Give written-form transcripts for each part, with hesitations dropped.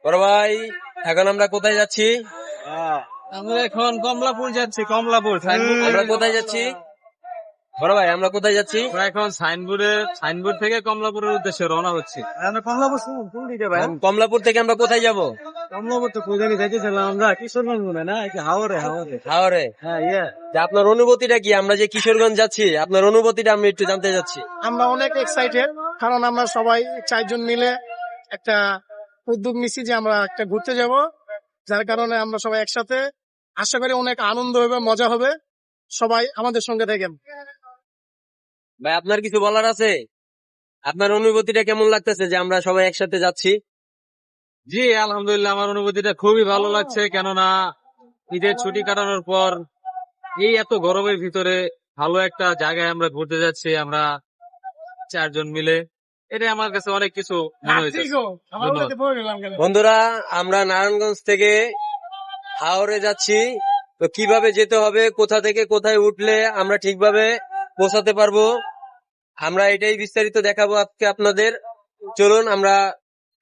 বড় ভাই এখন আমরা কোথায় যাচ্ছি? আমরা এখন কমলাপুর যাচ্ছি। কমলাপুর আমরা কোথায় যাচ্ছি বড় ভাই, আমরা কোথায় যাচ্ছি? আমরা এখন সাইনবোর্ড থেকে কমলাপুরের উদ্দেশ্যে রওনা হচ্ছি। কমলাপুর কোন দিকে ভাই? কমলাপুর থেকে আমরা কোথায় যাব? কমলাপুর তো কোথায় যাইতেছিলাম আমরা, কিশোরগঞ্জ মনে হয় না, হাওড়ে। হাওড়ে। হ্যাঁ, যে আপনার অনুভূতিটা কি? আমরা যে কিশোরগঞ্জ যাচ্ছি, আপনার অনুভূতিটা আমি একটু জানতে চাচ্ছি। আমরা অনেক এক্সাইটেড, কারণ আমরা সবাই 4 জন মিলে একটা উদ্যোগ নিছি যে আমরা একটা ঘুরতে যাব, যার কারণে আমরা সবাই একসাথে। আশা করি অনেক আনন্দ হবে, মজা হবে। সবাই আমাদের সঙ্গে থাকেন। ভাই আপনার কিছু বলার আছে? আপনার অনুভূতিটা কেমন লাগতেছে যে আমরা সবাই একসাথে যাচ্ছি? জি আলহামদুলিল্লাহ, আমার অনুভূতিটা খুবই ভালো লাগছে। কেননা ঈদের ছুটি কাটানোর পর এই এত গরমের ভিতরে ভালো একটা জায়গায় আমরা ঘুরতে যাচ্ছি, আমরা 4 জন মিলে। এটা আমার কাছে অনেক কিছু মনে হয়েছে। বন্ধুরা, আমরা নারায়ণগঞ্জ থেকে হাওড়ে যাচ্ছি। তো কিভাবে যেতে হবে, কোথা থেকে কোথায় উঠলে আমরা ঠিকভাবে পৌঁছাতে পারবো, আমরা এটাই বিস্তারিত দেখাবো আজকে আপনাদের। চলুন আমরা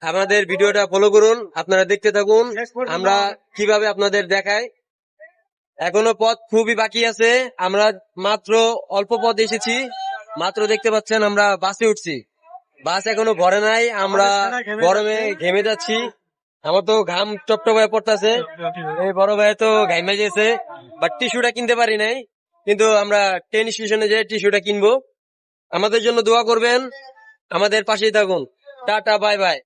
আমাদের ভিডিওটা ফলো করুন, আপনারা দেখতে থাকুন আমরা কিভাবে আপনাদের দেখাই। এখনো পথ খুবই বাকি আছে, আমরা মাত্র অল্প পথ এসেছি। মাত্র দেখতে পাচ্ছেন আমরা বাসে উঠছি, বাস এখনো ভরে নাই, আমরা গরমে ঘেমে যাচ্ছি। আমার তো ঘাম টপটপ হয়ে পড়তেছে, এই বড় ভাই তো ঘাইমে গেছে, বাট টিস্যুটা কিনতে পারি নাই। কিন্তু আমরা ট্রেন স্টেশনে যে টিস্যুটা কিনবো। আমাদের জন্য দোয়া করবেন, আমাদের পাশেই থাকুন। Tata, bye bye.